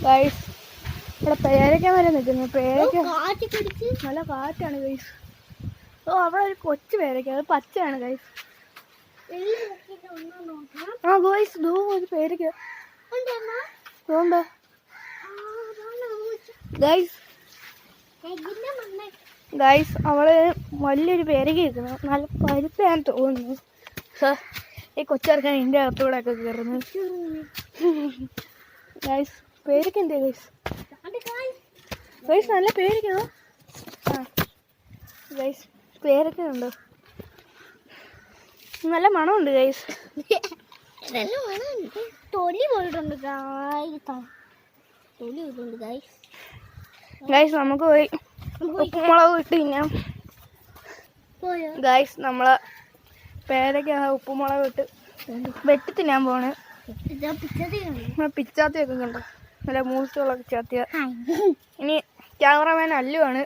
Guys ഇവിടെ പേരയ്ക്ക വരെ നിൽക്കുന്നു. പേരയ്ക്ക നല്ല കാറ്റാണ് ഗൈസ്. ഓ അവിടെ ഒരു കൊച്ചു പേരയ്ക്ക, അത് പച്ചയാണ് ഗൈസ്. ആ ഗൈസ് ദോ ഒരു പേരയ്ക്ക ഗൈസ്. ഗൈസ് അവള് വലിയൊരു പേരയ്ക്ക നിൽക്കുന്നു, നല്ല പരുത്താന്ന് തോന്നുന്നു. ഈ കൊച്ചിറക്കാൻ ഇതിൻ്റെ അകത്തൂടെ ഒക്കെ കയറുന്നത്. ഗൈസ് പേരയ്ക്ക എന്തേ ഗൈസ്? ഗൈസ് നല്ല പേരയ്ക്കോ? ആ ഗൈസ് പേരയ്ക്ക ഉണ്ടോ? നല്ല മണമുണ്ട് ഗൈസ്. തൊലി പോയിട്ടുണ്ട് ഗൈസ്. നമുക്ക് പോയി ഉപ്പുമുളക് ഇട്ട് തിന്നാം ഗൈസ്. നമ്മളെ പേരയ്ക്ക ഉപ്പുമുളക് ഇട്ട് വെട്ടി തിന്നാൻ പോണ്. പിച്ചാത്തിയൊക്കെ കണ്ടോ, നല്ല മൂസുള്ള പിച്ചാത്തിയ. ഇനി ക്യാമറമാൻ അല്ലുവാണ്.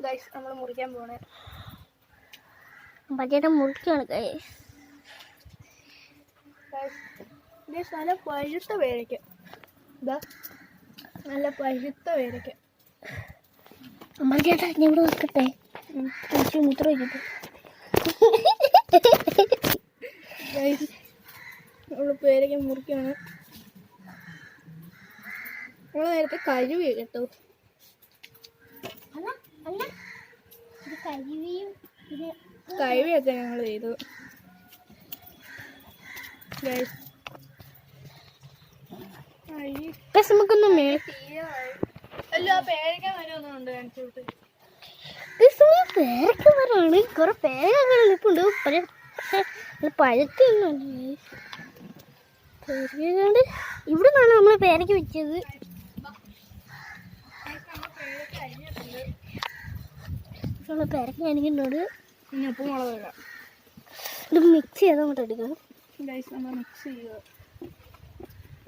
ഗൈസ് നമ്മൾ മുറിക്കാൻ പോണേ. ബജറ്റ് മുറിക്കാണ് ഗൈസ്. നല്ല പഴുത്ത പേരയ്ക്ക, ഇതാ നല്ല പഴുത്ത പേരയ്ക്ക. അമ്മച്ചേട്ടാ ഞാൻ ഇവിടെ നോക്കട്ടെ, മൂത്രം വയ്ക്കട്ടെ. ഗൈസ് നമ്മൾ പേരയ്ക്ക മുറിക്കാണ്. നമ്മൾ നേരത്തെ കഴുകി കേട്ടോ. കഴിവൊക്കെ ഞങ്ങൾ ചെയ്തു ഗൈസ്. നമുക്കൊന്നും അല്ല പേരയ്ക്ക മരമൊന്നുമുണ്ട് കാണിച്ചോട്ട്. പേരയ്ക്ക മരമാണ്, കുറെ പേരയ്ക്ക നിൽപ്പുണ്ട്. പഴുത്തൊന്നുണ്ട്. ഇവിടെ നിന്നാണ് നമ്മൾ പേരയ്ക്ക വെച്ചത്. പേരയ്ക്ക എനിക്കുണ്ട്. ഇനി ഉപ്പുമുളക് ഇടാം. ഇത് മിക്സ് ചെയ്ത് അങ്ങോട്ട് എടുക്കണം. മിക്സ് ചെയ്യുക.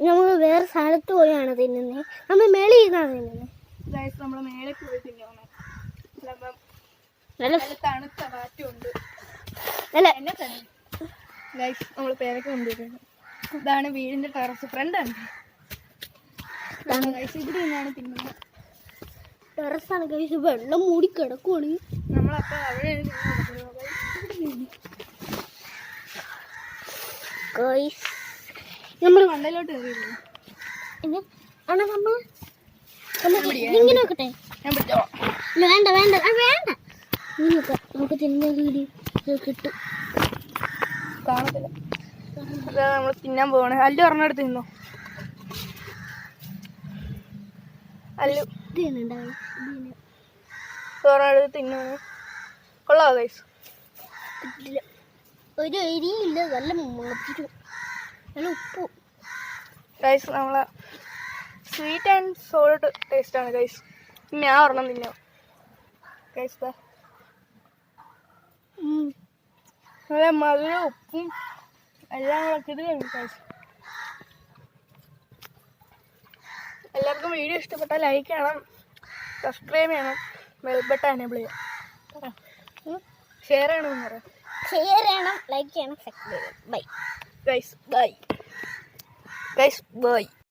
നമ്മൾ വേറെ സ്ഥലത്ത് പോയാണ് തിന്നുന്നത്, നമ്മൾ മേളിൽ ഇരുന്നാണ് തിന്നുന്നത്. ഗൈസ് നമ്മൾ മേളിൽ പോയി തിന്നണം. നല്ല തണുത്ത കാറ്റുണ്ട്. അല്ല എന്നെ തന്നെ ഗൈസ് നമ്മൾ പേരയ്ക്ക കൊണ്ടുവരുന്നത്. ഇതാണ് വീടിൻ്റെ ടെറസ്, ഫ്രണ്ടാണ് ഗൈസ്. ഇവിടെ നിന്നാണ് തിന്നുന്നത്. ടെറസാണ് ഗൈസ്, വെള്ളം മൂടി കിടക്കുവാണ്. നമ്മളപ്പോൾ അവിടെ ഗൈസ് നമ്മൾ മണ്ടയിലോട്ട് കയറിയില്ല. ഇങ്ങനെ നോക്കട്ടെ. വേണ്ട വേണ്ട വേണ്ട, നമുക്ക് തിന്നാൻ കിട്ടും. കാണത്തില്ല. നമ്മൾ തിന്നാൻ പോവാണ്. അല്ലു പറഞ്ഞെടുത്ത് തിന്നോ. അല്ലു പറഞ്ഞെടുത്ത് തിന്നു. കൊള്ളാവോ ഗൈസ്? ഒരു എരിയില്ല, നല്ല മധുരം, നല്ല ഉപ്പ് ഗൈസ്. നമ്മളെ സ്വീറ്റ് ആൻഡ് സോൾട്ട് ടേസ്റ്റാണ് ഗൈസ്. ഞാൻ ഒരെണ്ണം തിന്നോ ഗൈസ്. നല്ല മധുരം ഉപ്പും എല്ലാം കൂടെ ഇത് കഴിഞ്ഞു ഗൈസ്. എല്ലാവർക്കും വീഡിയോ ഇഷ്ടപ്പെട്ടാൽ ലൈക്ക് ചെയ്യണം, സബ്സ്ക്രൈബ് ചെയ്യണം, ബെൽ ബട്ടൺ എനേബിൾ ചെയ്യാം, ഷെയർ ചെയ്യണമെന്ന് പറയാം. ഷെയർ ചെയ്യണം, ലൈക്ക് ചെയ്യണം, സബ്സ്ക്രൈബ് ചെയ്യണം. Bye guys, bye guys, by.